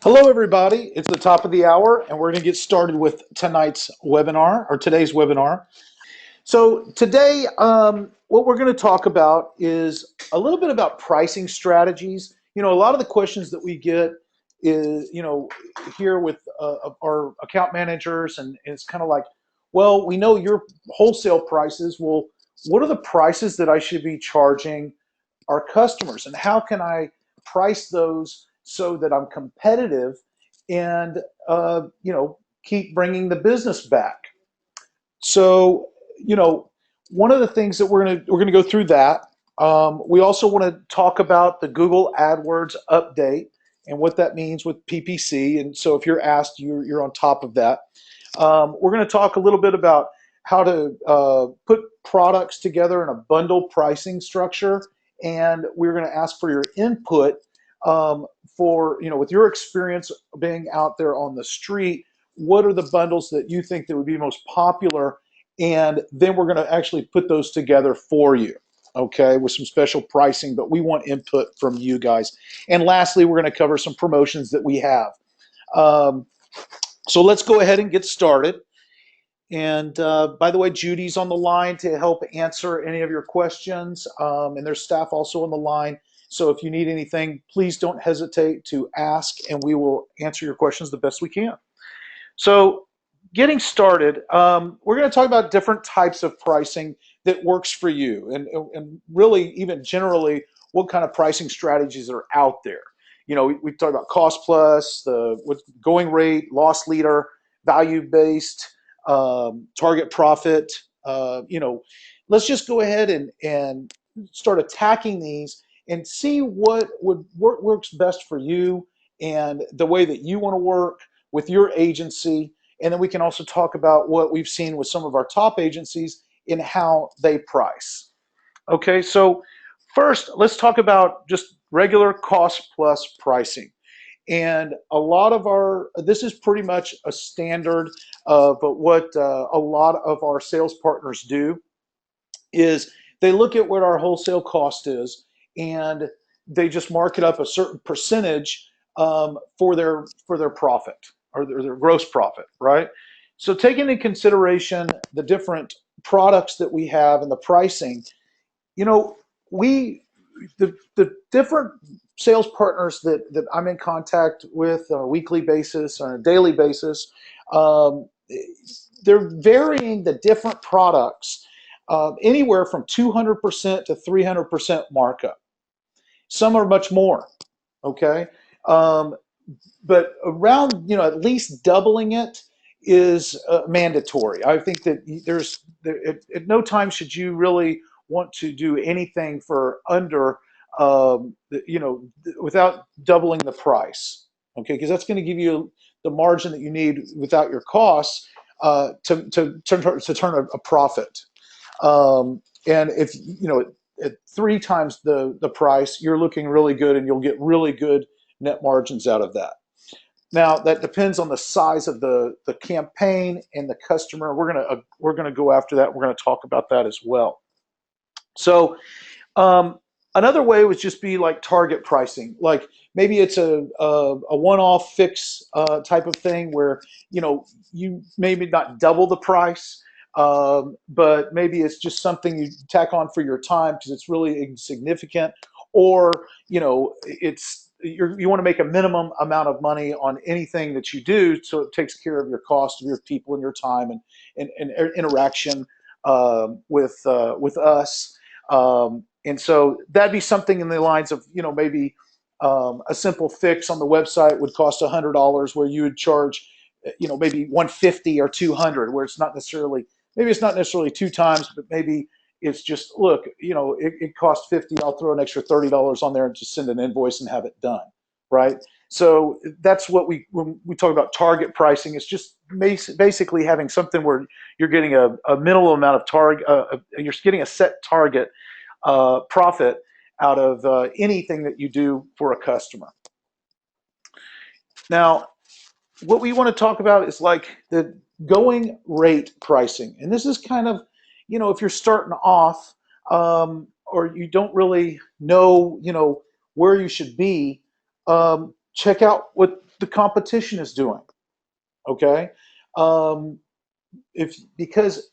Hello, everybody. It's the top of the hour, and we're going to get started with tonight's webinar or today's webinar. So today, what we're going to talk about is a little bit about pricing strategies. A lot of the questions that we get is, here with our account managers, and it's kind of like, well, we know your wholesale prices. Well, what are the prices that I should be charging our customers, and how can I price those so that I'm competitive and keep bringing the business back? So, one of the things that we're gonna go through that. We also want to talk about the Google AdWords update and what that means with PPC. And so, if you're asked, you're on top of that. We're going to talk a little bit about how to put products together in a bundle pricing structure, and we're going to ask for your input for with your experience being out there on the street. What are the bundles that you think that would be most popular? And then we're going to actually put those together for you, okay, with some special pricing, but we want input from you guys. And lastly, we're going to cover some promotions that we have. Um, so let's go ahead and get started. And by the way, Judy's on the line to help answer any of your questions, and there's staff also on the line. So if you need anything, please don't hesitate to ask, and we will answer your questions the best we can. So getting started, we're going to talk about different types of pricing that works for you, and really even generally what kind of pricing strategies are out there. We talked about cost plus, the going rate, loss leader, value based, target profit. Let's just go ahead and start attacking these and see what works best for you and the way that you want to work with your agency. And then we can also talk about what we've seen with some of our top agencies in how they price. Okay, so first, let's talk about just regular cost plus pricing. And a lot of this is pretty much a standard of what a lot of our sales partners do is they look at what our wholesale cost is, and they just mark it up a certain percentage for their profit or their gross profit, right? So taking into consideration the different products that we have and the pricing, you know, we the different sales partners that I'm in contact with on a weekly basis, on a daily basis, um, they're varying the different products anywhere from 200% to 300% markup. Some are much more, okay? Um, but around, at least doubling it is mandatory. I think that at no time should you really want to do anything for under, without doubling the price, okay? Because that's going to give you the margin that you need without your costs to turn a profit. And if at three times the price, you're looking really good, and you'll get really good net margins out of that. Now that depends on the size of the campaign and the customer. We're gonna go after that. We're gonna talk about that as well. So another way would just be like target pricing. Like maybe it's a one-off fix type of thing where you maybe not double the price, but maybe it's just something you tack on for your time because it's really insignificant, or you want to make a minimum amount of money on anything that you do, so it takes care of your cost of your people and your time and interaction with us. And so that'd be something in the lines of, maybe a simple fix on the website would cost $100, where you would charge, maybe 150 or 200, where maybe it's not necessarily two times, but maybe it's just, look, it costs 50. I'll throw an extra $30 on there and just send an invoice and have it done, right? So that's what when we talk about target pricing. It's just basically having something where you're getting a minimal amount of target, you're getting a set target profit out of anything that you do for a customer. Now, what we want to talk about is like the going rate pricing. And this is kind of, if you're starting off, or you don't really know, where you should be, check out what the competition is doing. Okay, um, because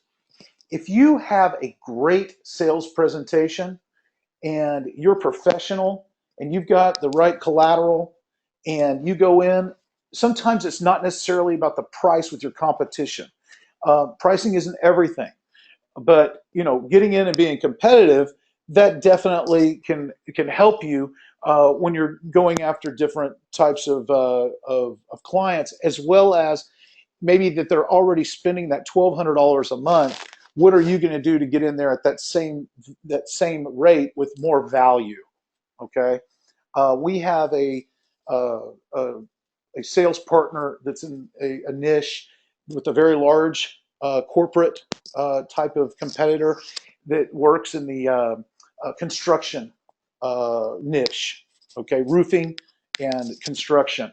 if you have a great sales presentation and you're professional and you've got the right collateral and you go in, sometimes it's not necessarily about the price with your competition. Pricing isn't everything, but getting in and being competitive, that definitely can help you when you're going after different types of clients, as well as maybe that they're already spending that $1,200 a month. What are you going to do to get in there at that same rate with more value? Okay, we have uh, a a sales partner that's in a niche with a very large corporate type of competitor that works in the construction niche. Okay, roofing and construction,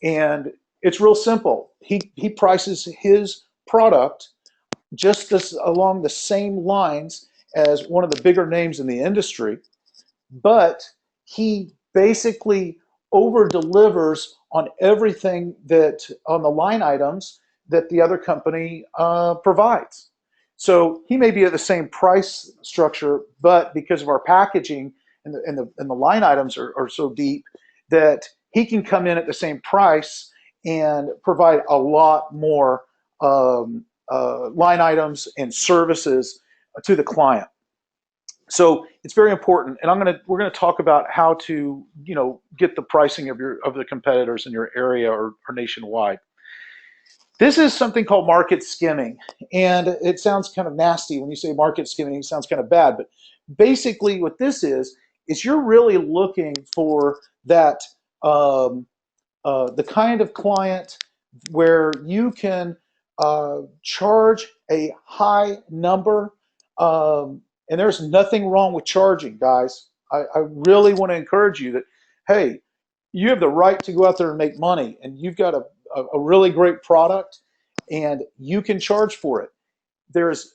and it's real simple. He prices his product just along the same lines as one of the bigger names in the industry, but he basically over delivers on everything that on the line items that the other company provides. So he may be at the same price structure, but because of our packaging and the line items are so deep that he can come in at the same price and provide a lot more line items and services to the client. So it's very important, and we're gonna talk about how to get the pricing of the competitors in your area or nationwide. This is something called market skimming, and it sounds kind of nasty when you say market skimming. It sounds kind of bad, but basically what this is you're really looking for that the kind of client where you can charge a high number. And there's nothing wrong with charging, guys. I really want to encourage you that, hey, you have the right to go out there and make money, and you've got a really great product, and you can charge for it.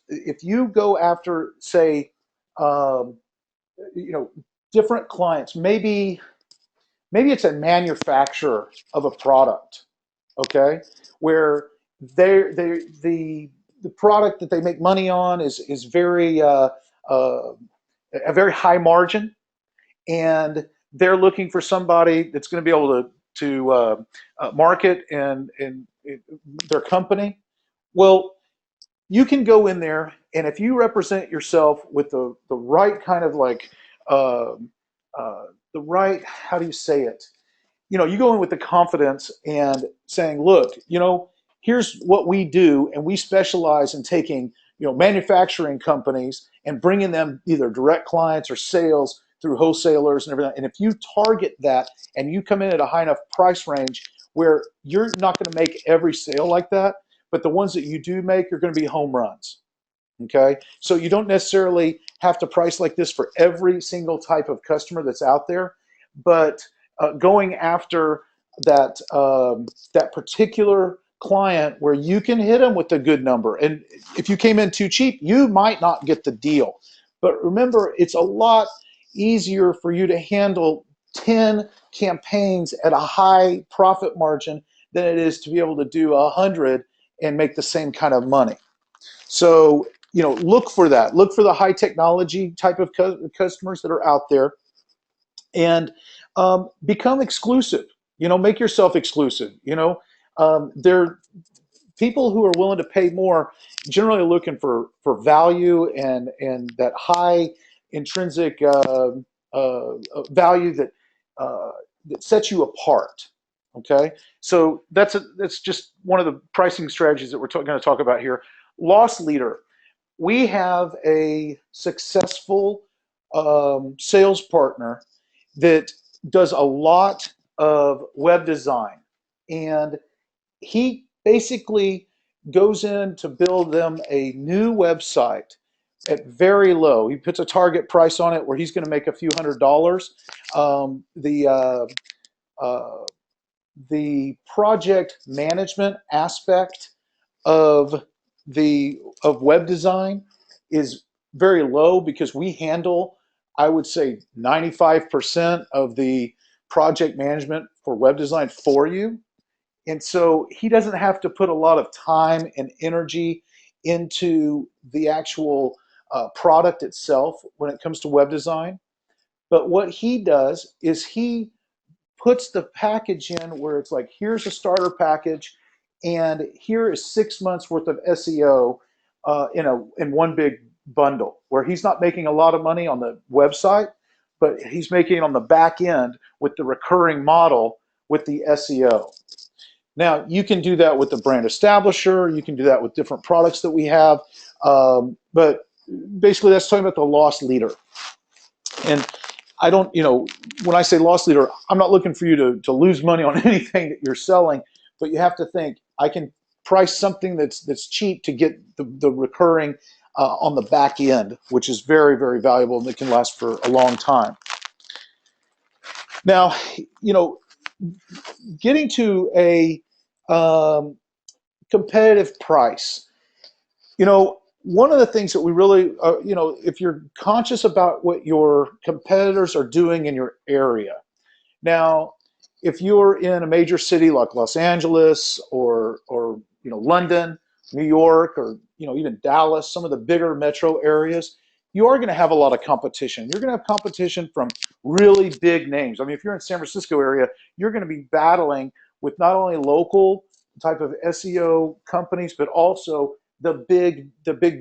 If you go after, say, um, you know, different clients, maybe it's a manufacturer of a product, okay, where the product that they make money on is very uh, a very high margin, and they're looking for somebody that's going to be able to market and their company. Well, you can go in there, and if you represent yourself with the right kind of like uh, the right, how do you say it, you go in with the confidence and saying, look, here's what we do, and we specialize in taking, manufacturing companies and bringing them either direct clients or sales through wholesalers and everything. And if you target that and you come in at a high enough price range where you're not going to make every sale like that, but the ones that you do make are going to be home runs. Okay, so you don't necessarily have to price like this for every single type of customer that's out there, but going after that particular client where you can hit them with a good number. And if you came in too cheap, you might not get the deal. But remember, it's a lot easier for you to handle 10 campaigns at a high profit margin than it is to be able to do 100 and make the same kind of money. So, look for that. Look for the high technology type of customers that are out there, and become exclusive. Make yourself exclusive. They're people who are willing to pay more, generally looking for value and that high intrinsic value uh, that sets you apart. Okay, so that's just one of the pricing strategies that we're going to talk about here. Loss leader. We have a successful sales partner that does a lot of web design, and he basically goes in to build them a new website at very low. He puts a target price on it where he's going to make a few $100s. Uh, the project management aspect of web design is very low because we handle, I would say, 95% of the project management for web design for you. And so he doesn't have to put a lot of time and energy into the actual product itself when it comes to web design. But what he does is he puts the package in where it's like, here's a starter package, and here is 6 months worth of SEO in one big bundle, where he's not making a lot of money on the website, but he's making it on the back end with the recurring model with the SEO. Now, you can do that with the brand establisher. You can do that with different products that we have. But basically, that's talking about the loss leader. And I don't, when I say loss leader, I'm not looking for you to lose money on anything that you're selling, but you have to think, I can price something that's cheap to get the recurring on the back end, which is very, very valuable and that can last for a long time. Now, getting to a competitive price. One of the things that we really, if you're conscious about what your competitors are doing in your area. Now, if you're in a major city like Los Angeles or London, New York, or even Dallas, some of the bigger metro areas, you are going to have a lot of competition. You're going to have competition from really big names. I mean, if you're in San Francisco area, you're going to be battling with not only local type of SEO companies, but also the big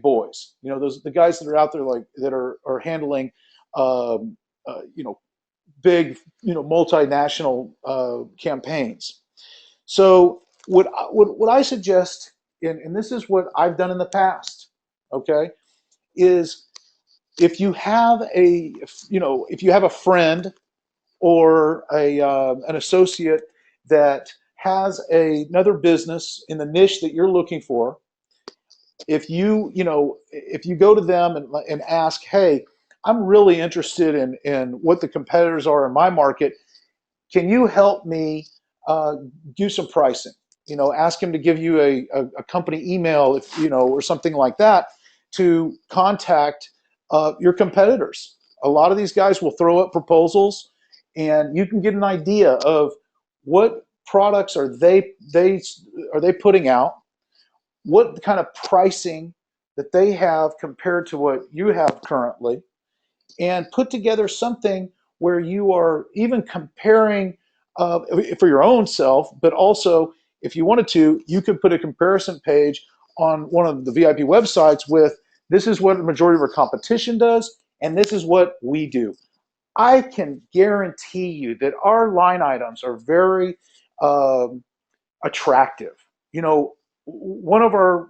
boys. The guys that are out there that are handling big multinational campaigns. So what I suggest, and this is what I've done in the past, okay, is if you have a friend or an associate that has another business in the niche that you're looking for, if you go to them and ask, hey, I'm really interested in what the competitors are in my market, can you help me do some pricing? Ask him to give you a company email, or something like that, to contact your competitors. A lot of these guys will throw up proposals, and you can get an idea of what products are they putting out, what kind of pricing that they have compared to what you have currently, and put together something where you are even comparing for your own self, but also if you wanted to, you could put a comparison page on one of the VIP websites with, this is what the majority of our competition does, and this is what we do. I can guarantee you that our line items are very attractive. One of our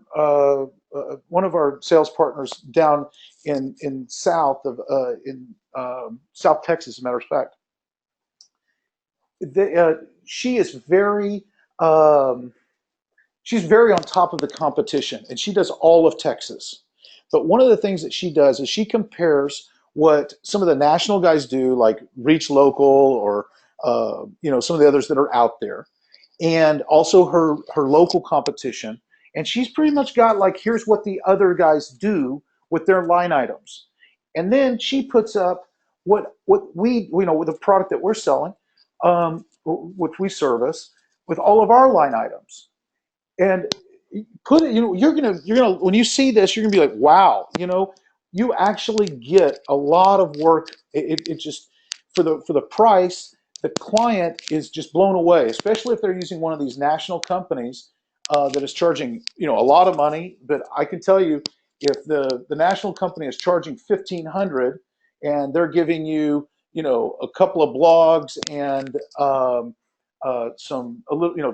sales partners down in South Texas, as a matter of fact, she is very she's very on top of the competition, and she does all of Texas. But one of the things that she does is she compares what some of the national guys do, like Reach Local or some of the others that are out there, and also her local competition. And she's pretty much got like, here's what the other guys do with their line items. And then she puts up what we with the product that we're selling, which we service, with all of our line items. And put it, you're gonna when you see this, you're gonna be like, wow, you actually get a lot of work. It just, for the price, the client is just blown away, especially if they're using one of these national companies that is charging a lot of money. But I can tell you, if the national company is charging $1,500 and they're giving you a couple of blogs and some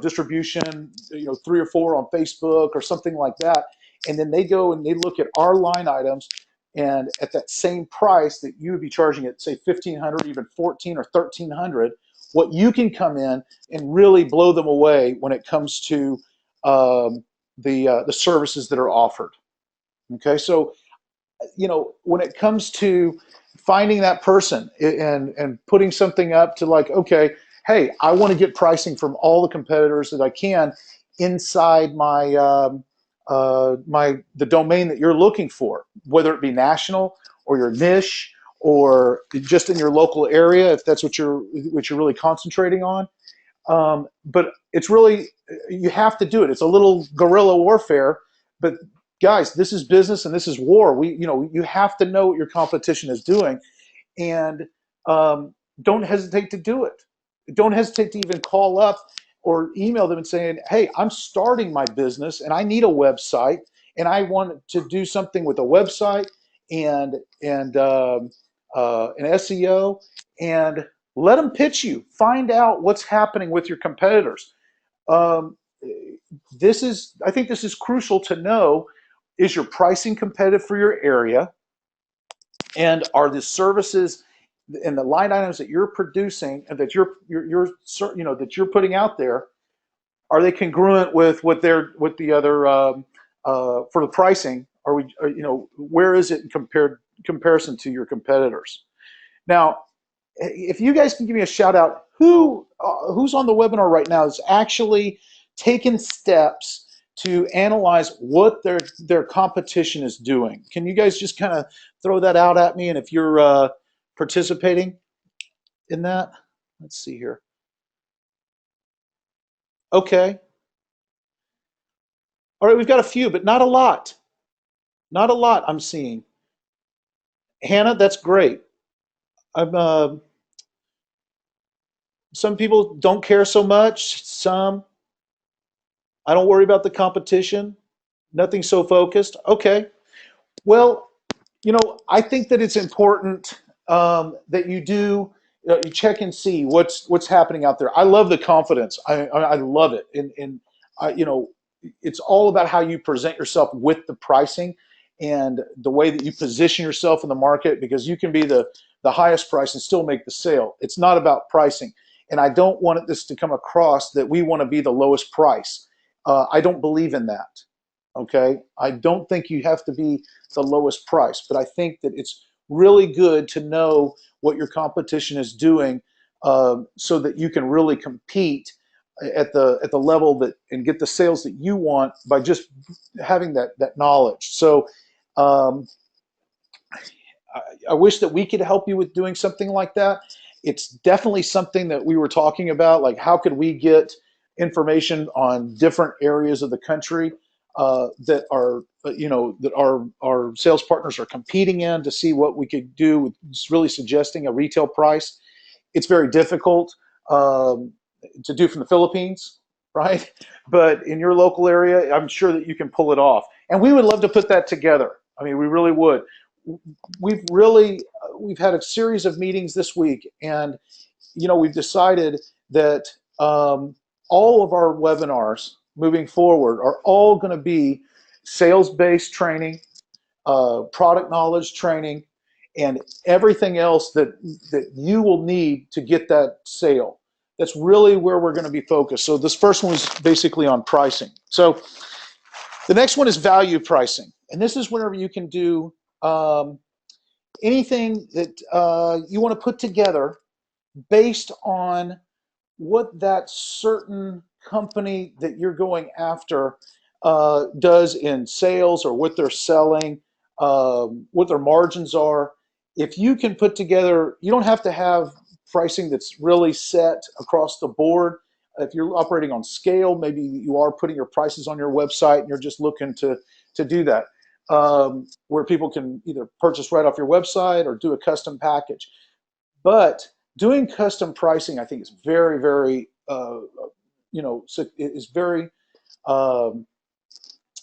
distribution, 3 or 4 on Facebook or something like that, and then they go and they look at our line items, and at that same price that you would be charging at, say, $1,500, even $1,400 or $1,300, what you can come in and really blow them away when it comes to the services that are offered. Okay, so when it comes to finding that person and putting something up to, like, okay, hey, I want to get pricing from all the competitors that I can inside my the domain that you're looking for, whether it be national or your niche or just in your local area, if that's what you're really concentrating on. But it's really, you have to do it. It's a little guerrilla warfare, but guys, this is business and this is war. You have to know what your competition is doing, and don't hesitate to do it. Don't hesitate to even call up or email them and saying, "Hey, I'm starting my business and I need a website, and I want to do something with a website and an SEO." And let them pitch you. Find out what's happening with your competitors. Um, I think this is crucial to know. Is your pricing competitive for your area? And are the services and the line items that you're producing and that that you're putting out there, are they congruent with what the other for the pricing? Where is it in comparison to your competitors? Now, if you guys can give me a shout out, who's on the webinar right now is actually taking steps to analyze what their competition is doing. Can you guys just kind of throw that out at me? And if you're participating in that, let's see here. Okay. All right, we've got a few, but not a lot. Not a lot I'm seeing. Hannah, that's great. Some people don't care so much. Some, I don't worry about the competition. Nothing so focused. Okay. Well, I think that it's important that you check and see what's happening out there. I love the confidence. I love it, and it's all about how you present yourself with the pricing and the way that you position yourself in the market, because you can be the highest price and still make the sale. It's not about pricing, and I don't want this to come across that we want to be the lowest price. I don't believe in that. Okay, I don't think you have to be the lowest price, but I think that it's really good to know what your competition is doing, so that you can really compete at the level that and get the sales that you want by just having that knowledge. So um, I wish that we could help you with doing something like that. It's definitely something that we were talking about, like how could we get information on different areas of the country that are that our sales partners are competing in, to see what we could do with really suggesting a retail price. It's very difficult to do from the Philippines, right? But in your local area, I'm sure that you can pull it off. And we would love to put that together. I mean, we really would. We've had a series of meetings this week, and we've decided that all of our webinars moving forward are all going to be sales-based training, product knowledge training, and everything else that you will need to get that sale. That's really where we're going to be focused. So this first one is basically on pricing. So the next one is value pricing, and this is whenever you can do anything that you want to put together based on what that certain company that you're going after does in sales, or what they're selling, what their margins are. If you can put together, you don't have to have pricing that's really set across the board. If you're operating on scale, maybe you are putting your prices on your website and you're just looking to do that, where people can either purchase right off your website or do a custom package. But doing custom pricing, I think, is very, very, is very,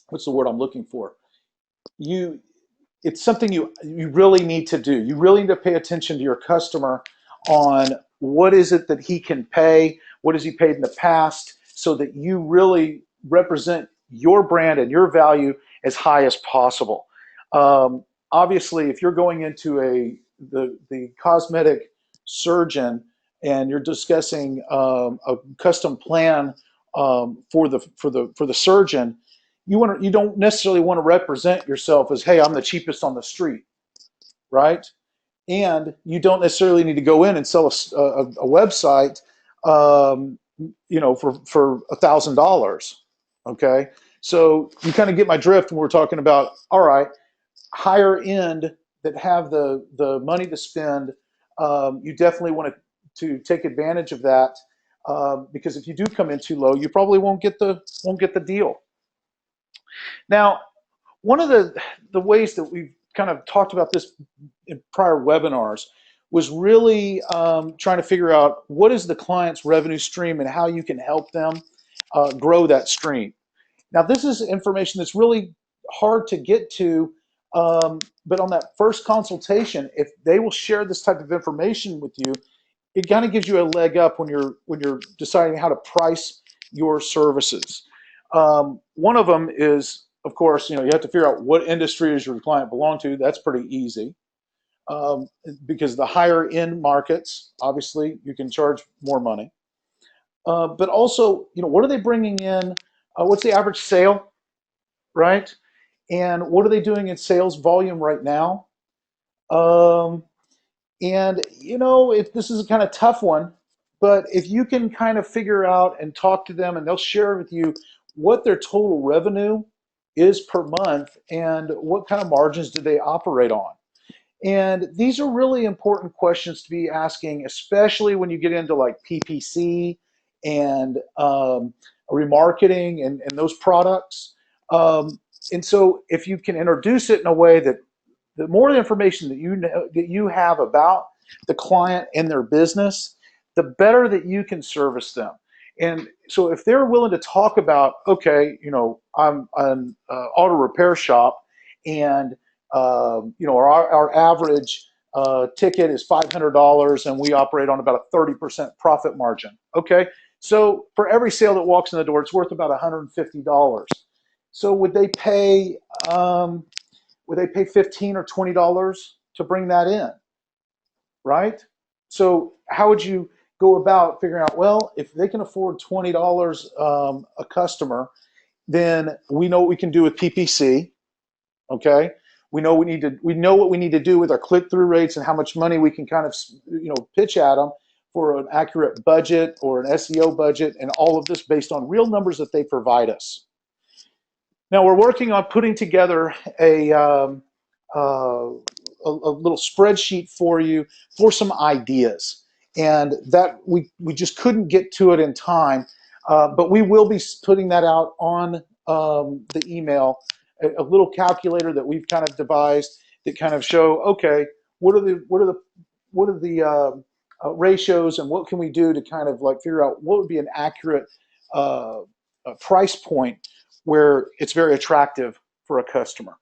what's the word I'm looking for? It's something you really need to do. You really need to pay attention to your customer on what is it that he can pay, what has he paid in the past, so that you really represent your brand and your value as high as possible. Obviously, if you're going into the cosmetic surgeon and you're discussing a custom plan for the surgeon, you don't necessarily want to represent yourself as, hey, I'm the cheapest on the street, right? And you don't necessarily need to go in and sell a website, for $1,000. Okay, so you kind of get my drift when we're talking about, all right, higher end that have the money to spend. You definitely want to take advantage of that. because if you do come in too low, you probably won't get the deal. Now, one of the ways that we've kind of talked about this in prior webinars was really trying to figure out what is the client's revenue stream and how you can help them grow that stream. Now, this is information that's really hard to get to, but on that first consultation, if they will share this type of information with you, it kind of gives you a leg up when you're deciding how to price your services. One of them is, of course, you have to figure out what industry does your client belong to. That's pretty easy, because the higher end markets, obviously, you can charge more money. But also, what are they bringing in? What's the average sale, right? And what are they doing in sales volume right now? And if this is a kind of tough one, but if you can kind of figure out and talk to them, and they'll share with you what their total revenue is per month and what kind of margins do they operate on. And these are really important questions to be asking, especially when you get into like PPC and remarketing and those products. And so if you can introduce it in a way that the more information that you have about the client and their business, the better that you can service them. And so if they're willing to talk about, okay, I'm an auto repair shop, and our average ticket is $500, and we operate on about a 30% profit margin. Okay, so for every sale that walks in the door, it's worth about $150. So would they pay $15 or $20 to bring that in, right? So how would you go about figuring out, well, if they can afford $20 a customer, then we know what we can do with PPC, okay? We know what we need to do with our click-through rates and how much money we can kind of pitch at them for an accurate budget or an SEO budget, and all of this based on real numbers that they provide us. Now we're working on putting together a little spreadsheet for you for some ideas, and that we just couldn't get to it in time, but we will be putting that out on the email, a little calculator that we've kind of devised that kind of show, okay, what are the ratios, and what can we do to kind of like figure out what would be an accurate price point where it's very attractive for a customer.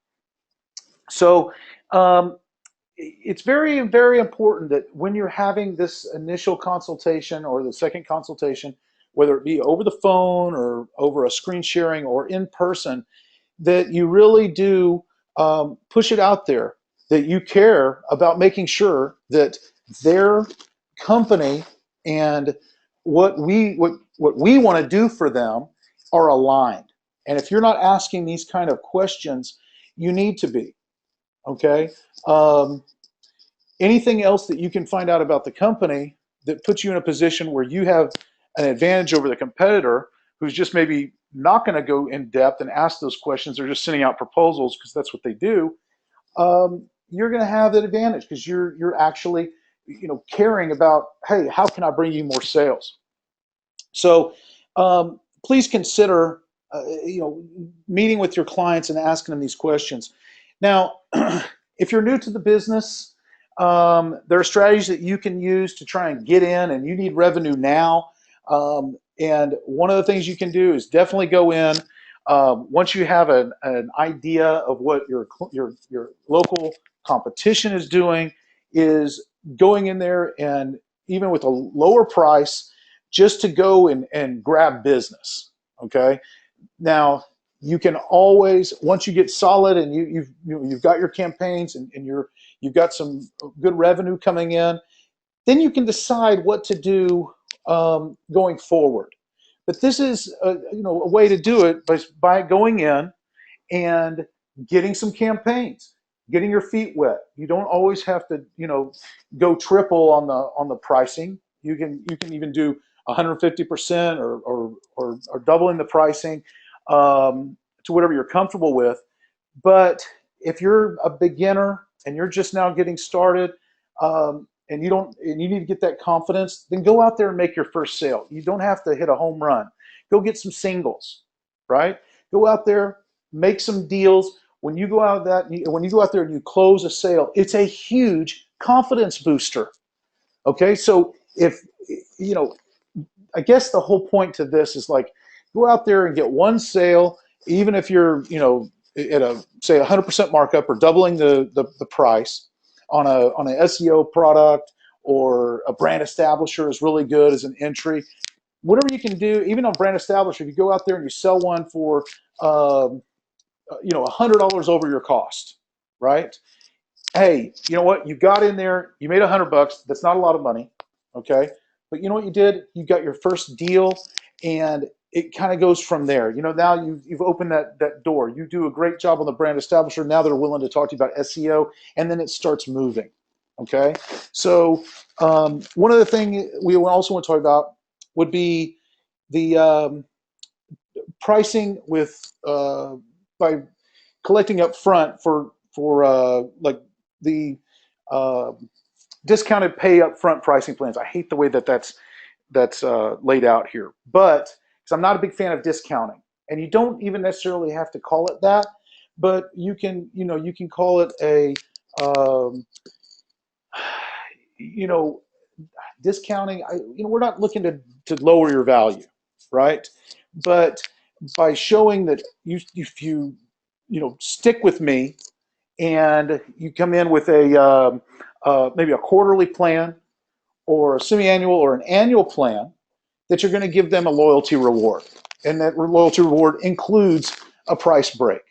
So it's very, very important that when you're having this initial consultation or the second consultation, whether it be over the phone or over a screen sharing or in person, that you really do push it out there, that you care about making sure that their company and what we want to do for them are aligned. And if you're not asking these kind of questions, you need to be, okay? Anything else that you can find out about the company that puts you in a position where you have an advantage over the competitor who's just maybe not going to go in depth and ask those questions, they're just sending out proposals because that's what they do, you're going to have that advantage because you're actually caring about, hey, how can I bring you more sales? So please consider meeting with your clients and asking them these questions. Now, if you're new to the business, there are strategies that you can use to try and get in, and you need revenue now. And one of the things you can do is definitely go in once you have an idea of what your local competition is doing, is going in there and even with a lower price, just to go and grab business. Okay. Now you can always, once you get solid and you've got your campaigns and you've got some good revenue coming in, then you can decide what to do going forward. But this is a way to do it by going in and getting some campaigns, getting your feet wet. You don't always have to go triple on the pricing. You can even do 150% or doubling the pricing to whatever you're comfortable with. But if you're a beginner and you're just now getting started, and you need to get that confidence, then go out there and make your first sale. You don't have to hit a home run. Go get some singles, right? Go out there, make some deals. When you go out there and you close a sale, it's a huge confidence booster. Okay, so if you know, I guess the whole point to this is like, go out there and get one sale, even if you're, at a say 100% markup or doubling the price on an SEO product, or a brand establisher is really good as an entry. Whatever you can do, even on brand establisher, if you go out there and you sell one for $100 over your cost, right? Hey, you know what? You got in there, you made $100. That's not a lot of money, okay? But you know what you did? You got your first deal, and it kind of goes from there. Now you've opened that door. You do a great job on the brand establisher. Now they're willing to talk to you about SEO, and then it starts moving, okay? So one of the things we also want to talk about would be the pricing with by collecting up front for like the uh, discounted pay up front pricing plans. I hate the way that's laid out here, but because I'm not a big fan of discounting, and you don't even necessarily have to call it that, but you can call it a you know discounting. We're not looking to lower your value, right? But by showing that if you stick with me, and you come in with maybe a quarterly plan, or a semi-annual or an annual plan, that you're going to give them a loyalty reward, and that loyalty reward includes a price break.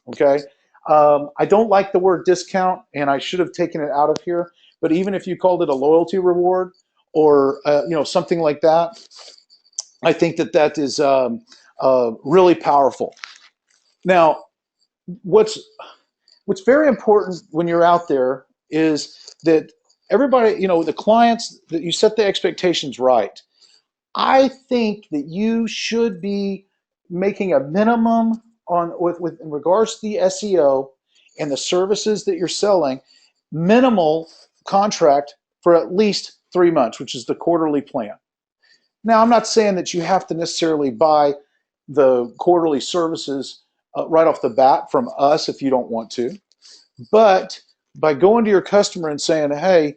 Okay. I don't like the word discount, and I should have taken it out of here. But even if you called it a loyalty reward, or something like that, I think that is really powerful. Now, what's very important when you're out there is that everybody, the clients, that you set the expectations right. I think that you should be making a minimum with in regards to the SEO and the services that you're selling, minimal contract for at least 3 months, which is the quarterly plan. Now, I'm not saying that you have to necessarily buy the quarterly services right off the bat from us if you don't want to. But by going to your customer and saying, "Hey,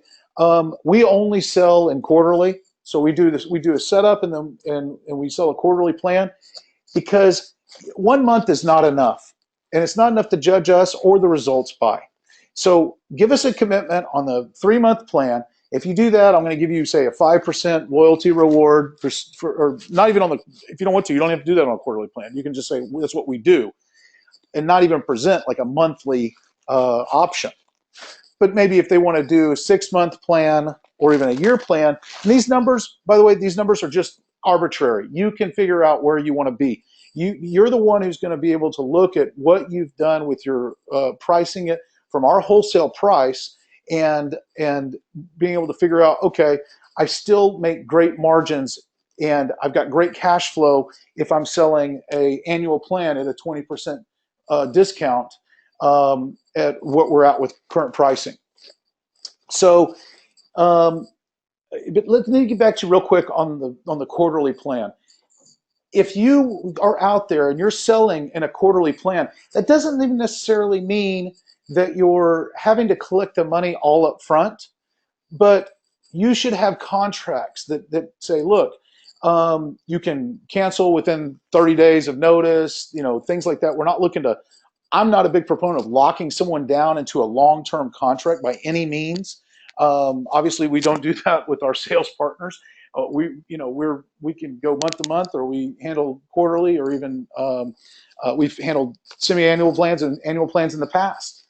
we only sell in quarterly, so we do this. We do a setup, and then and we sell a quarterly plan," because 1 month is not enough, and it's not enough to judge us or the results by. So give us a commitment on the 3 month plan. If you do that, I'm going to give you, say, a 5% loyalty reward or not even on the. If you don't want to, you don't have to do that on a quarterly plan. You can just say, "That's what we do," and not even present like a monthly option. But maybe if they want to do a 6 month plan or even a year plan, and these numbers, by the way, these numbers are just arbitrary. You can figure out where you want to be. You're the one who's going to be able to look at what you've done with your pricing it from our wholesale price, and being able to figure out, okay, I still make great margins, and I've got great cash flow if I'm selling a annual plan at a 20% discount at what we're at with current pricing. So, but let me get back to you real quick on the quarterly plan. If you are out there and you're selling in a quarterly plan, that doesn't even necessarily mean that you're having to collect the money all up front, but you should have contracts that say, look, you can cancel within 30 days of notice, things like that. I'm not a big proponent of locking someone down into a long-term contract by any means. Obviously, we don't do that with our sales partners. We can go month to month, or we handle quarterly, or even we've handled semi-annual plans and annual plans in the past.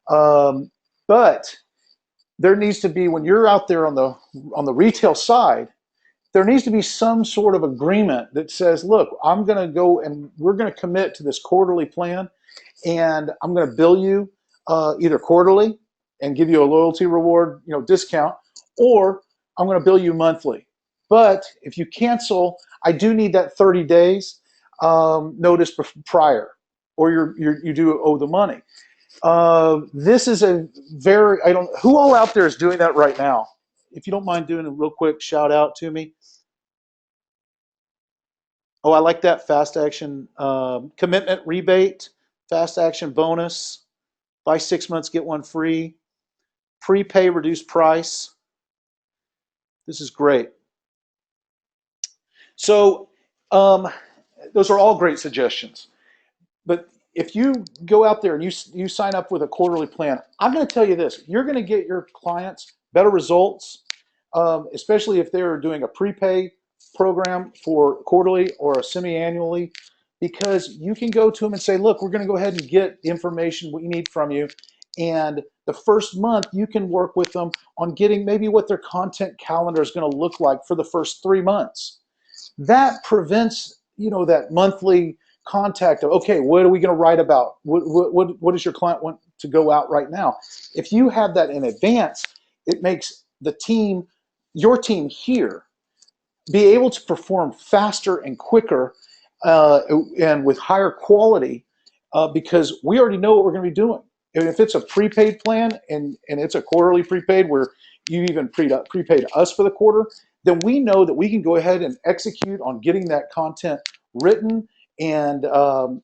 But there needs to be, when you're out there on the retail side, there needs to be some sort of agreement that says, look, I'm going to go and we're going to commit to this quarterly plan, and I'm going to bill you either quarterly and give you a loyalty reward, discount, or I'm going to bill you monthly. But if you cancel, I do need that 30 days notice prior, or you do owe the money. This is who all out there is doing that right now? if you don't mind doing a real quick shout out to me. Oh, I like that fast action commitment rebate, fast action bonus, buy 6 months, get one free, prepay, reduced price. This is great. So those are all great suggestions. But if you go out there and you sign up with a quarterly plan, I'm going to tell you this: you're going to get your clients better results, especially if they're doing a prepay program for quarterly or a semi-annually, because you can go to them and say, "Look, we're going to go ahead and get the information we need from you." And the first month, you can work with them on getting maybe what their content calendar is going to look like for the first 3 months. That prevents, that monthly contact of, okay, what are we going to write about? What does your client want to go out right now? If you have that in advance, it makes the team, your team here, be able to perform faster and quicker and with higher quality because we already know what we're going to be doing. And if it's a prepaid plan and it's a quarterly prepaid where you even prepaid us for the quarter, then we know that we can go ahead and execute on getting that content written and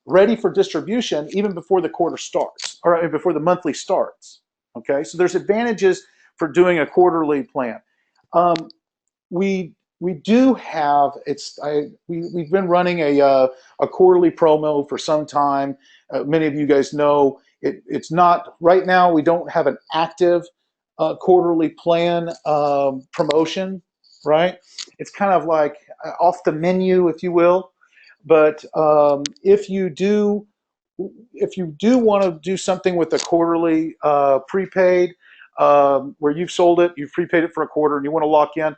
ready for distribution even before the quarter starts or before the monthly starts. Okay, so there's advantages for doing a quarterly plan. We do have we've been running a quarterly promo for some time. Many of you guys know it's not right now. We don't have an active quarterly plan promotion, right? It's kind of like off the menu, if you will. But if you do want to do something with a quarterly prepaid, where you've sold it, you've prepaid it for a quarter, and you want to lock in,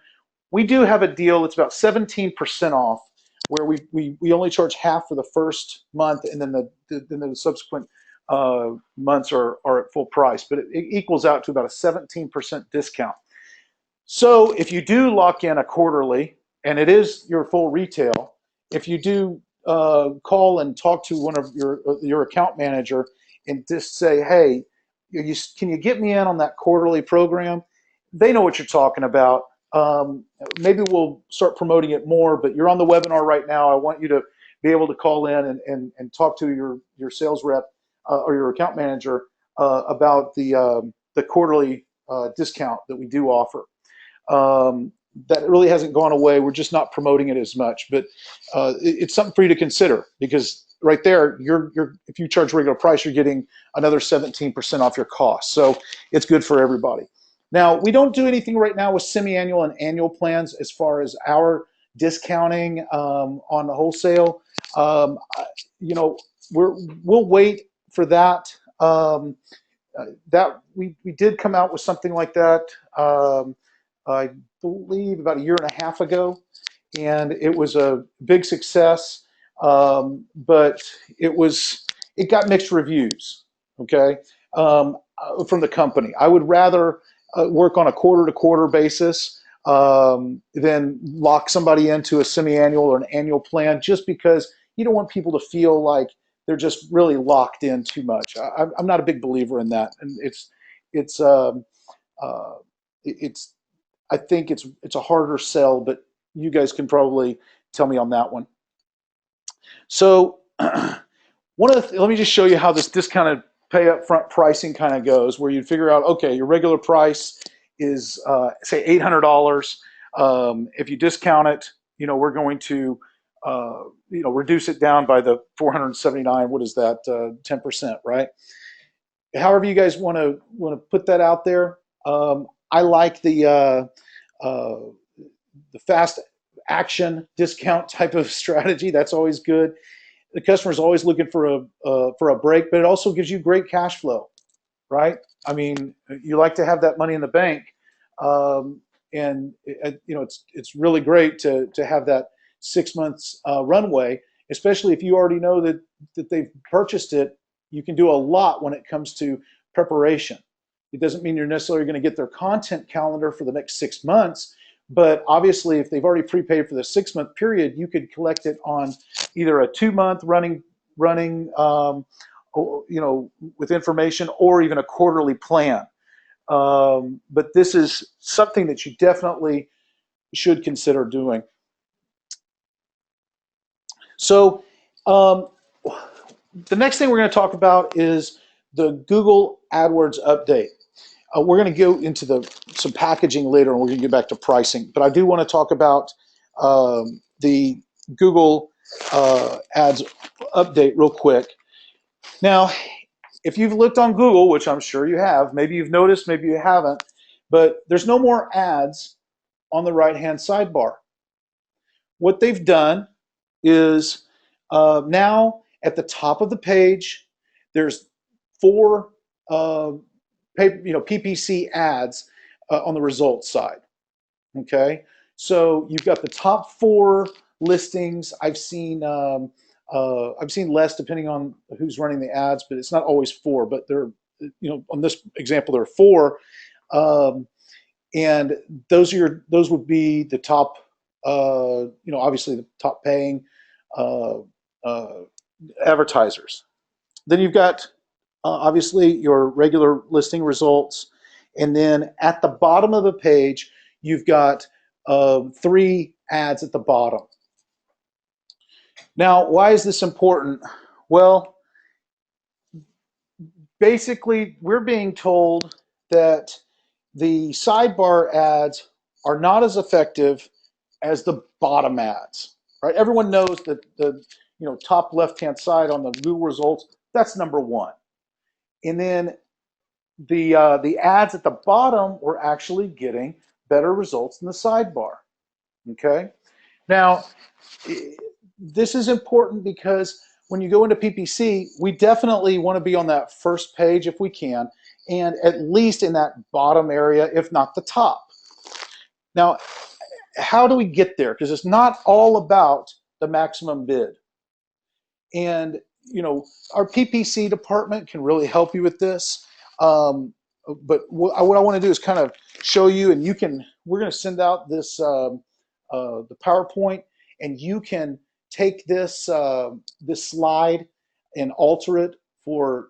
we do have a deal that's about 17% off, where we only charge half for the first month, and then the subsequent months are at full price. But it equals out to about a 17% discount. So if you do lock in a quarterly, and it is your full retail, if you do call and talk to one of your account manager and just say, hey, can you get me in on that quarterly program? They know what you're talking about. Maybe we'll start promoting it more, but you're on the webinar right now. I want you to be able to call in and talk to your sales rep or your account manager about the quarterly discount that we do offer. That really hasn't gone away. We're just not promoting it as much, but it's something for you to consider, because right there, if you charge regular price, you're getting another 17% off your cost. So it's good for everybody. Now, we don't do anything right now with semi-annual and annual plans as far as our discounting on the wholesale. We'll wait for that. That we did come out with something like that. I believe about a year and a half ago, and it was a big success, but it got mixed reviews, okay, from the company. I would rather work on a quarter-to-quarter basis than lock somebody into a semi-annual or an annual plan, just because you don't want people to feel like they're just really locked in too much. I'm not a big believer in that, and I think it's a harder sell, but you guys can probably tell me on that one. So let me just show you how this discounted pay upfront pricing kind of goes, where you figure out, okay, your regular price is say $800. If you discount it, we're going to reduce it down by the 479. What is that? 10%, right? However you guys want to put that out there. I like the fast action discount type of strategy. That's always good. The customer is always looking for a break, but it also gives you great cash flow, right? I mean, you like to have that money in the bank, and it's really great to have that 6 months runway, especially if you already know that they've purchased it. You can do a lot when it comes to preparation. It doesn't mean you're necessarily going to get their content calendar for the next 6 months, but obviously if they've already prepaid for the 6-month period, you could collect it on either a 2-month running with information, or even a quarterly plan. but this is something that you definitely should consider doing. So the next thing we're going to talk about is the Google AdWords update. We're going to go into some packaging later, and we're going to get back to pricing. But I do want to talk about the Google Ads update real quick. Now, if you've looked on Google, which I'm sure you have, maybe you've noticed, maybe you haven't, but there's no more ads on the right-hand sidebar. What they've done is now at the top of the page, there's 4 PPC ads on the results side. Okay, so you've got the top 4 listings. I've seen less depending on who's running the ads, but it's not always 4. But they're, on this example, there are 4, and those would be the top. Obviously the top paying advertisers. Then you've got obviously your regular listing results, and then at the bottom of the page you've got 3 ads at the bottom. Now, why is this important? Well, basically we're being told that the sidebar ads are not as effective as the bottom ads, right? Everyone knows that the top left-hand side on the Google results, that's number 1. And then the ads at the bottom were actually getting better results than the sidebar. Okay, now this is important because when you go into PPC, we definitely want to be on that first page if we can, and at least in that bottom area, if not the top. Now, how do we get there? Because it's not all about the maximum bid. And our PPC department can really help you with this. But what I want to do is kind of show you, and we're going to send out this the PowerPoint, and you can take this this slide and alter it for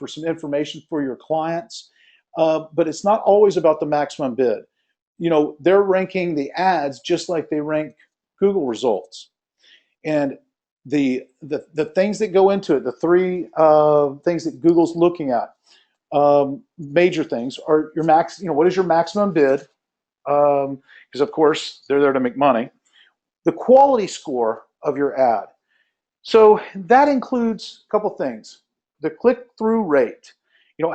some information for your clients. But it's not always about the maximum bid. They're ranking the ads just like they rank Google results, and the things that go into it, the 3 things that Google's looking at, major things are your max. What is your maximum bid? Because of course they're there to make money. The quality score of your ad. So that includes a couple things. The click-through rate.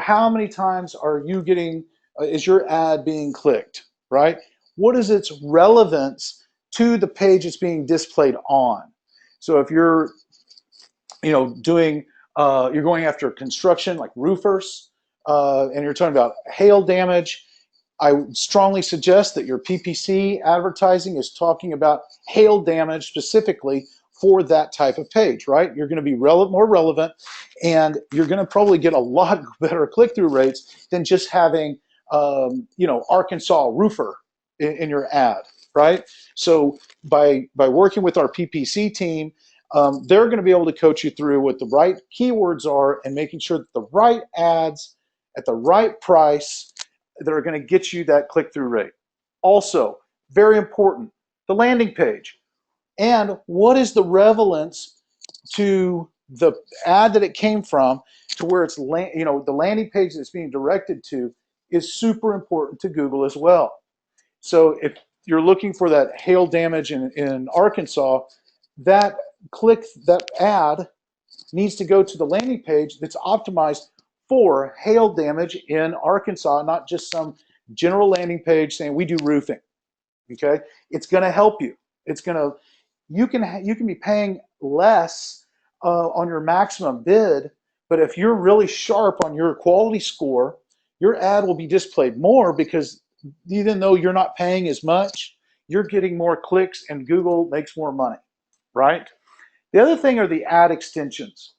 How many times are you getting? Is your ad being clicked? Right? What is its relevance to the page it's being displayed on? So if you're, you're going after construction like roofers, and you're talking about hail damage, I would strongly suggest that your PPC advertising is talking about hail damage specifically for that type of page, right? You're going to be more relevant, and you're going to probably get a lot better click-through rates than just having, Arkansas roofer in your ad, right? So by working with our PPC team, they're going to be able to coach you through what the right keywords are and making sure that the right ads at the right price that are going to get you that click-through rate. Also, very important, the landing page. And what is the relevance to the ad that it came from to where it's, the landing page that's being directed to is super important to Google as well. So if you're looking for that hail damage in Arkansas, that ad needs to go to the landing page that's optimized for hail damage in Arkansas, not just some general landing page saying we do roofing. Okay, it's going to help you. You can be paying less on your maximum bid, but if you're really sharp on your quality score, your ad will be displayed more because even though you're not paying as much, you're getting more clicks and Google makes more money, right? The other thing are the ad extensions.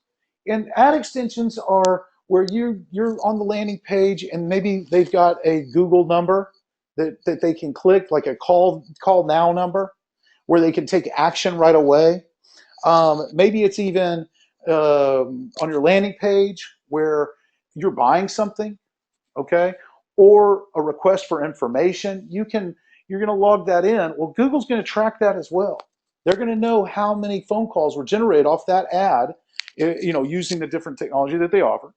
And ad extensions are where you're on the landing page and maybe they've got a Google number that they can click, like a call now number, where they can take action right away. Maybe it's even on your landing page where you're buying something, okay? or a request for information, you're going to log that in. Well, Google's going to track that as well. They're going to know how many phone calls were generated off that ad, using the different technology that they offer,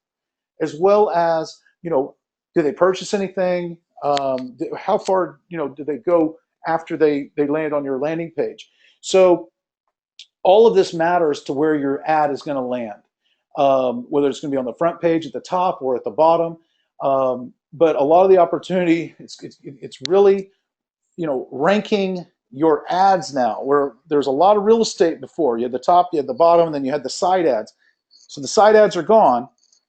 as well as, did they purchase anything? How far, did they go after they land on your landing page? So all of this matters to where your ad is going to land, whether it's going to be on the front page at the top or at the bottom. But a lot of the opportunity, it's really, ranking your ads now, where there's a lot of real estate before. You had the top, you had the bottom, and then you had the side ads. So the side ads are gone.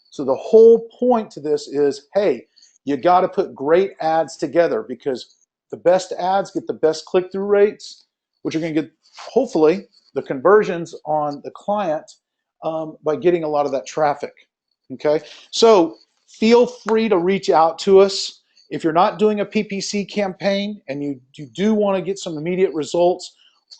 So the whole point to this is, hey, you got to put great ads together, because the best ads get the best click-through rates, which are going to get, hopefully, the conversions on the client by getting a lot of that traffic. Okay, so feel free to reach out to us. If you're not doing a PPC campaign and you do want to get some immediate results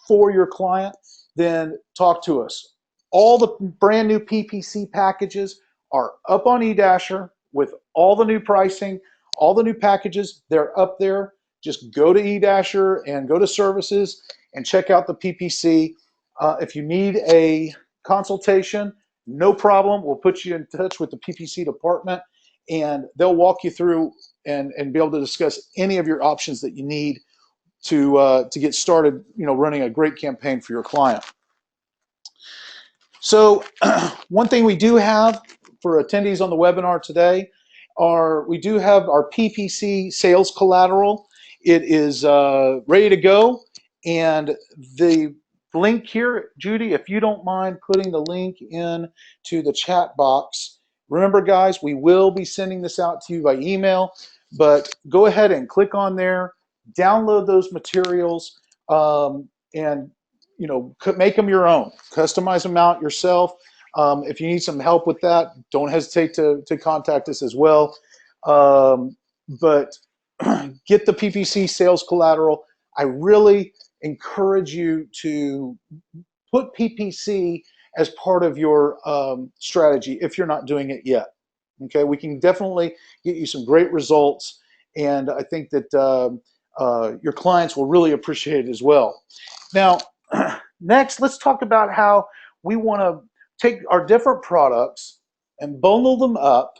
for your client, then talk to us. All the brand new PPC packages are up on eDasher with all the new pricing, all the new packages. They're up there. Just go to eDasher and go to services and check out the PPC. If you need a consultation, no problem. We'll put you in touch with the PPC department, and they'll walk you through and be able to discuss any of your options that you need to get started, running a great campaign for your client. So one thing we do have for attendees on the webinar today we do have our PPC Sales Collateral. It is ready to go, and the link here, Judy, if you don't mind putting the link in to the chat box. Remember, guys, we will be sending this out to you by email, but go ahead and click on there, download those materials, and make them your own, customize them out yourself. If you need some help with that, don't hesitate to contact us as well. But get the PPC Sales Collateral. I really encourage you to put PPC as part of your strategy if you're not doing it yet. Okay, we can definitely get you some great results, and I think that your clients will really appreciate it as well. Now, next, let's talk about how we want to take our different products and bundle them up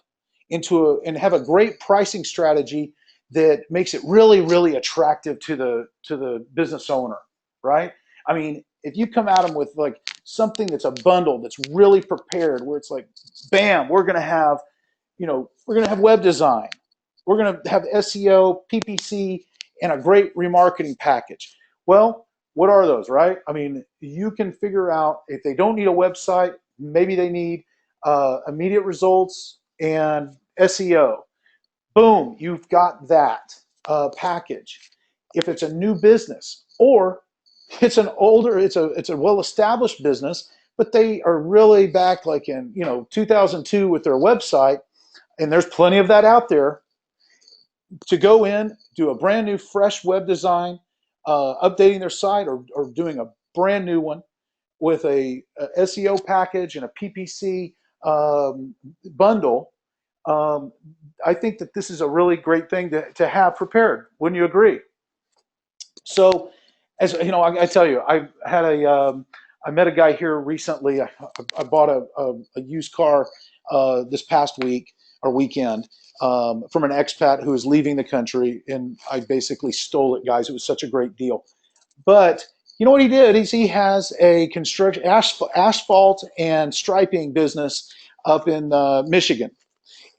and have a great pricing strategy that makes it really, really attractive to the business owner, right? I mean, if you come at them with like something that's a bundle that's really prepared, where it's like, bam, we're going to have web design, we're going to have SEO, PPC, and a great remarketing package. Well, what are those, right? I mean, you can figure out if they don't need a website, maybe they need immediate results and SEO. Boom, you've got that package. If it's a new business, or it's a well-established business, but they are really back like in 2002 with their website, and there's plenty of that out there, to go in, do a brand new fresh web design, updating their site, or doing a brand new one with a SEO package and a PPC bundle. I think that this is a really great thing to have prepared. Wouldn't you agree? So, as you know, I tell you, I met a guy here recently. I bought a used car this past week or weekend from an expat who was leaving the country, and I basically stole it, guys. It was such a great deal. But you know what he did is he has a construction asphalt and striping business up in Michigan.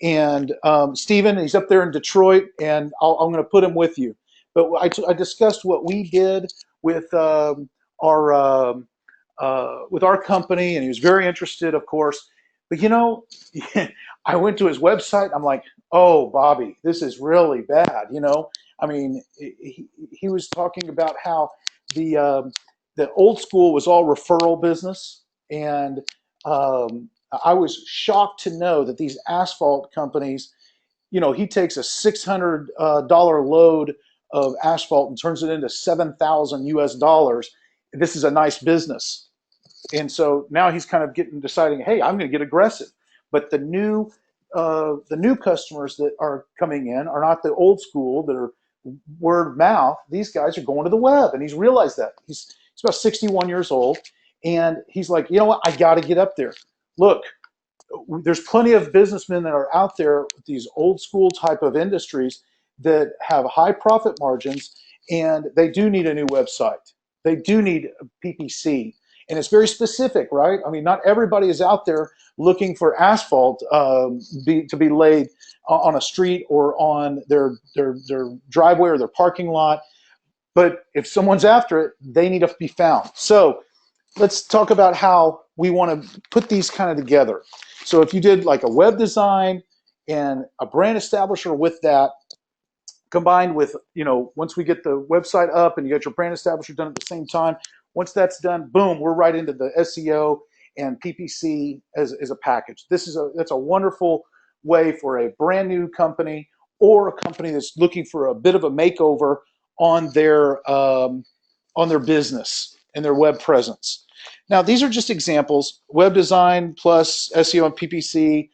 And Stephen, he's up there in Detroit, and I'm going to put him with you. But I discussed what we did with our company, and he was very interested, of course. But I went to his website. I'm like, oh, Bobby, this is really bad. I mean, he was talking about how the old school was all referral business, and I was shocked to know that these asphalt companies, he takes a $600 load of asphalt and turns it into 7,000 US dollars. This is a nice business. And so now he's kind of deciding, hey, I'm going to get aggressive. But the new the new customers that are coming in are not the old school that are word of mouth. These guys are going to the web, and he's realized that. He's about 61 years old, and he's like, you know what? I got to get up there. Look, there's plenty of businessmen that are out there with these old school type of industries that have high profit margins, and they do need a new website. They do need PPC, and it's very specific, right? I mean, not everybody is out there looking for asphalt to be laid on a street or on their driveway or their parking lot. But if someone's after it, they need to be found. So let's talk about how we want to put these kind of together. So if you did like a web design and a brand establisher with that, combined with, once we get the website up and you got your brand establisher done at the same time, once that's done, boom, we're right into the SEO and PPC as a package. That's a wonderful way for a brand new company or a company that's looking for a bit of a makeover on their business and their web presence. Now, these are just examples: web design plus SEO and PPC.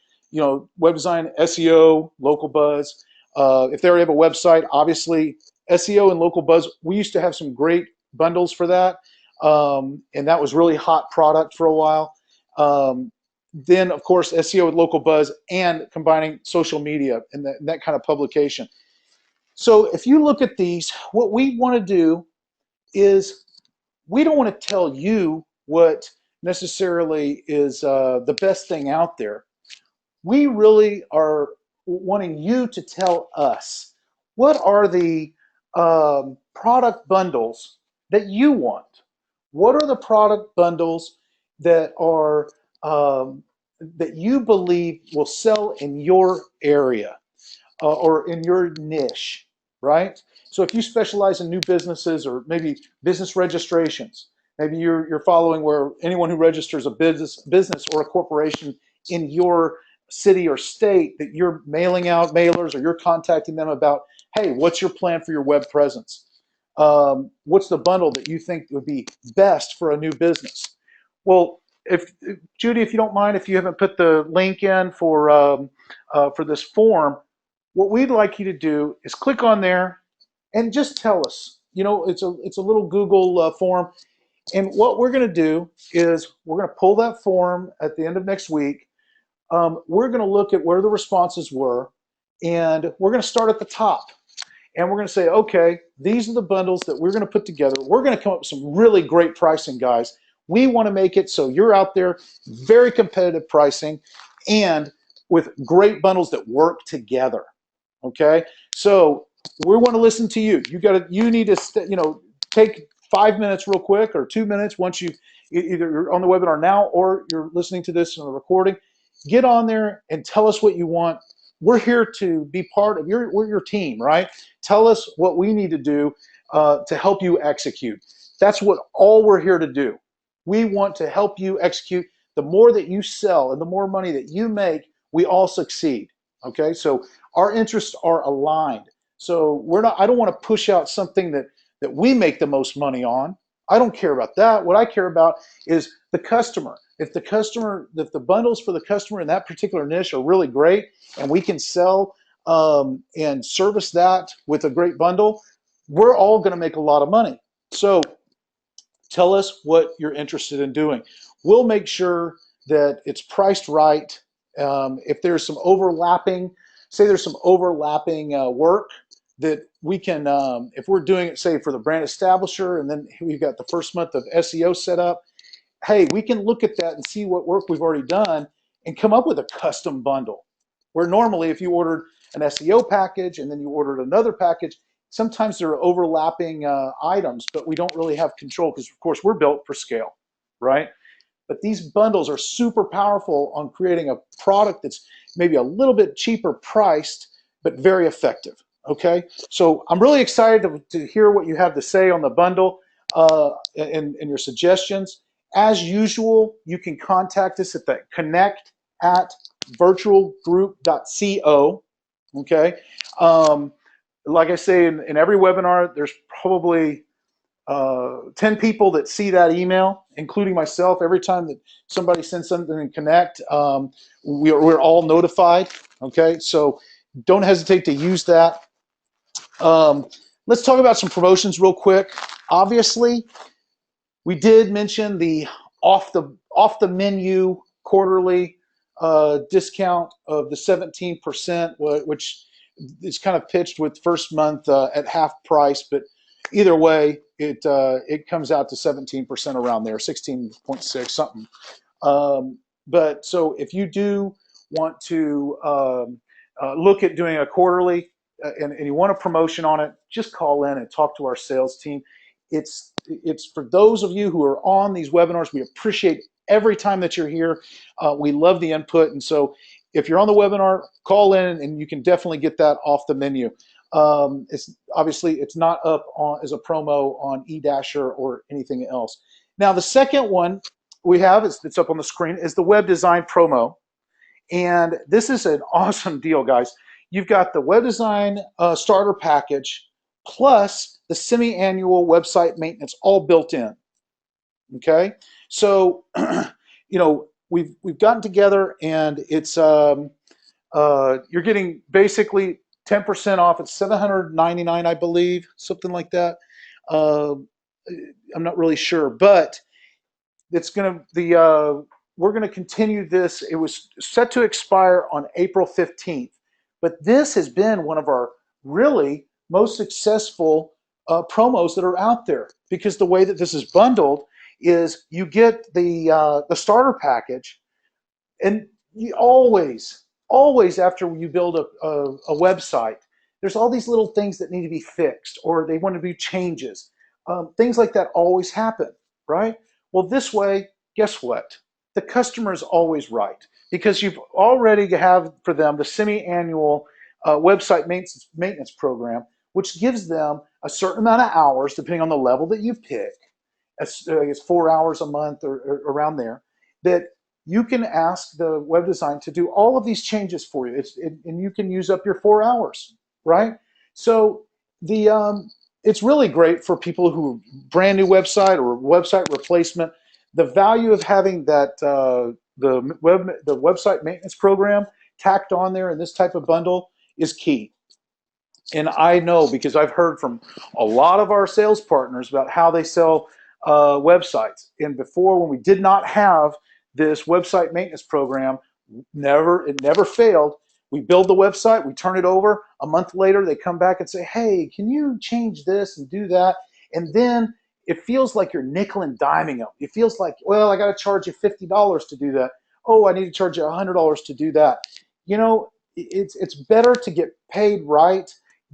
Web design, SEO, local buzz. If they already have a website, obviously SEO and local buzz. We used to have some great bundles for that, and that was really hot product for a while. Then, of course, SEO with local buzz and combining social media and that kind of publication. So if you look at these, what we want to do is we don't want to tell you what necessarily is the best thing out there. We really are wanting you to tell us what are the product bundles that you want. What are the product bundles that are that you believe will sell in your area or in your niche, right? So if you specialize in new businesses or maybe business registrations, maybe you're following where anyone who registers a business or a corporation in your city or state, that you're mailing out mailers or you're contacting them about, hey, what's your plan for your web presence? What's the bundle that you think would be best for a new business? Well, if Judy, if you don't mind, if you haven't put the link in for this form, what we'd like you to do is click on there and just tell us. It's a little Google form, and what we're going to do is we're going to pull that form at the end of next week. We're going to look at where the responses were, and we're going to start at the top. And we're going to say, okay, these are the bundles that we're going to put together. We're going to come up with some really great pricing, guys. We want to make it so you're out there, very competitive pricing, and with great bundles that work together. Okay, so we want to listen to you. You need to take 5 minutes real quick or 2 minutes once either you're on the webinar now or you're listening to this in a recording. Get on there and tell us what you want. We're here to be part of we're your team, right? Tell us what we need to do to help you execute. That's what all we're here to do. We want to help you execute. The more that you sell and the more money that you make, we all succeed. Okay, so our interests are aligned. So I don't want to push out something that we make the most money on. I don't care about that. What I care about is the customer. If the bundles for the customer in that particular niche are really great, and we can sell and service that with a great bundle, we're all going to make a lot of money. So tell us what you're interested in doing. We'll make sure that it's priced right. If there's some overlapping, work that we can, if we're doing it, say, for the brand establisher, and then we've got the first month of SEO set up, hey, we can look at that and see what work we've already done and come up with a custom bundle. Where normally if you ordered an SEO package and then you ordered another package, sometimes there are overlapping items, but we don't really have control because, of course, we're built for scale, right? But these bundles are super powerful on creating a product that's maybe a little bit cheaper priced, but very effective, okay? So I'm really excited to hear what you have to say on the bundle and your suggestions. As usual, you can contact us at the connect@virtualgroup.co, okay? Like I say in every webinar, there's probably 10 people that see that email, including myself, every time that somebody sends something in Connect, we're all notified. Okay, so don't hesitate to use that. Um, let's talk about some promotions real quick. Obviously, we did mention the off the menu quarterly discount of the 17%, which is kind of pitched with first month at half price, but either way, it comes out to 17% around there, 16.6 something. But so if you do want to look at doing a quarterly and you want a promotion on it, just call in and talk to our sales team. It's for those of you who are on these webinars. We appreciate every time that you're here. We love the input, and so if you're on the webinar, call in and you can definitely get that off the menu. It's obviously it's not up on as a promo on eDasher or anything else. Now the second one we have, it's up on the screen, is the web design promo. And this is an awesome deal, guys. You've got the web design starter package plus the semi-annual website maintenance all built in. Okay, so we've gotten together and it's you're getting basically 10% off. It's $799, I believe, something like that. I'm not really sure, but it's going to we're going to continue this. It was set to expire on April 15th, but this has been one of our really most successful promos that are out there, because the way that this is bundled is you get the starter package, and you always after you build a website, there's all these little things that need to be fixed, or they want to be changes. Things like that always happen, right? Well, this way, guess what? The customer is always right, because you've already have for them the semi-annual website maintenance program, which gives them a certain amount of hours, depending on the level that you pick. It's 4 hours a month or around there, that you can ask the web design to do all of these changes for you. And you can use up your 4 hours, right? So it's really great for people who brand new website or website replacement. The value of having that the website maintenance program tacked on there in this type of bundle is key. And I know, because I've heard from a lot of our sales partners about how they sell websites. And before, when we did not have this website maintenance program, it never failed. We build the website, we turn it over. A month later, they come back and say, hey, can you change this and do that? And then it feels like you're nickel and diming them. It feels like, well, I got to charge you $50 to do that. Oh, I need to charge you $100 to do that. It's better to get paid right.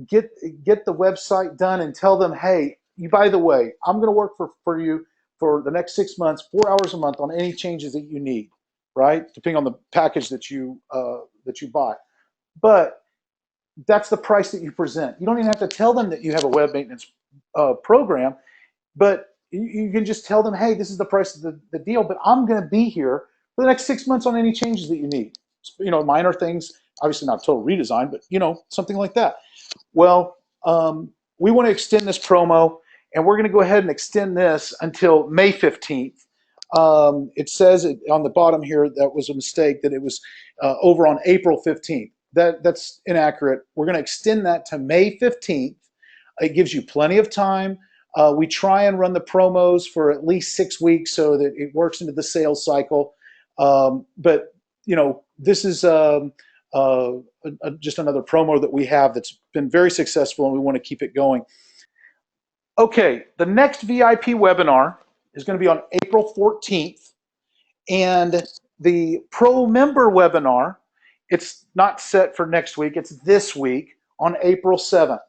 Get the website done and tell them, hey, by the way, I'm going to work for you for the next 6 months, 4 hours a month on any changes that you need, right? Depending on the package that you buy. But that's the price that you present. You don't even have to tell them that you have a web maintenance program, but you can just tell them, hey, this is the price of the deal, but I'm going to be here for the next 6 months on any changes that you need. Minor things, obviously not total redesign, but something like that. Well, we want to extend this promo, and we're going to go ahead and extend this until May 15th. It says on the bottom here that was a mistake, that it was over on April 15th. That's inaccurate. We're going to extend that to May 15th. It gives you plenty of time. We try and run the promos for at least 6 weeks so that it works into the sales cycle. But this is just another promo that we have that's been very successful, and we want to keep it going. Okay, the next VIP webinar is going to be on April 14th, and the Pro Member webinar, it's not set for next week, it's this week on April 7th.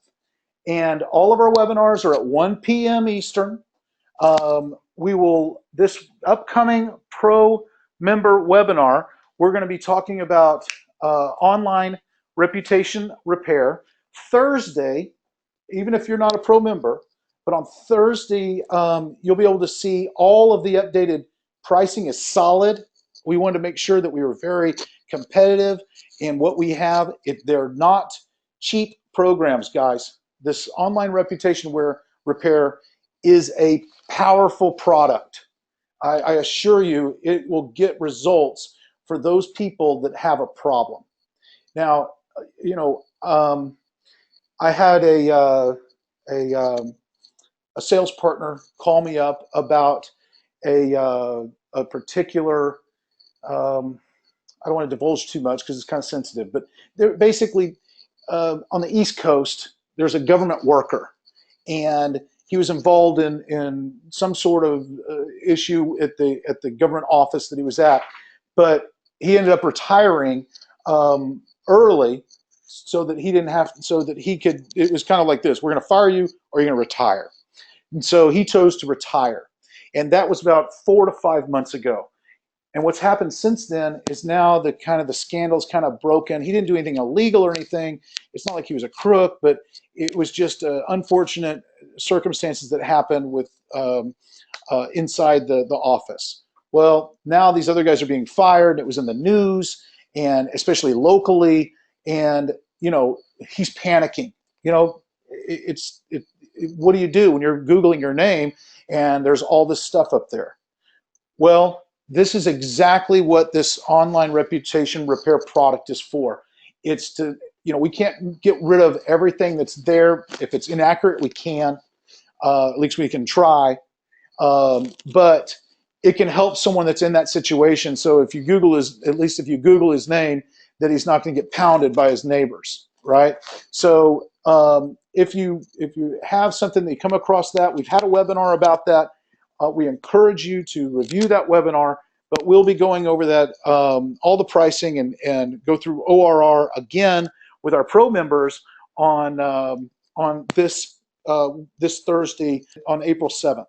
And all of our webinars are at 1 p.m. Eastern. This upcoming Pro Member webinar, we're going to be talking about online reputation repair. Thursday, even if you're not a Pro member, but on Thursday, you'll be able to see all of the updated pricing is solid. We wanted to make sure that we were very competitive in what we have. They're not cheap programs, guys. This online reputation repair is a powerful product. I assure you it will get results for those people that have a problem. Now, you know, I had a, um, a sales partner call me up about a particular, um, I don't want to divulge too much because it's kind of sensitive, but they're basically on the East Coast, there's a government worker, and he was involved in some sort of issue at the government office that he was at, but he ended up retiring early so that he didn't have so that he could. It was kind of like this: we're going to fire you, or you're going to retire. And so he chose to retire, and that was about 4 to 5 months ago. And what's happened since then is now the scandal's kind of broken. He didn't do anything illegal or anything. It's not like he was a crook, but it was just unfortunate circumstances that happened with inside the office. Well, now these other guys are being fired. It was in the news, and especially locally. And he's panicking. You know, what do you do when you're Googling your name and there's all this stuff up there? Well, this is exactly what this online reputation repair product is for. It's to, we can't get rid of everything that's there. If it's inaccurate, we can. At least we can try. But it can help someone that's in that situation. So if you Google at least if you Google his name, that he's not going to get pounded by his neighbors, right? So if you have something that you come across that, we've had a webinar about that. We encourage you to review that webinar, but we'll be going over that, all the pricing and go through ORR again with our pro members on this Thursday on April 7th.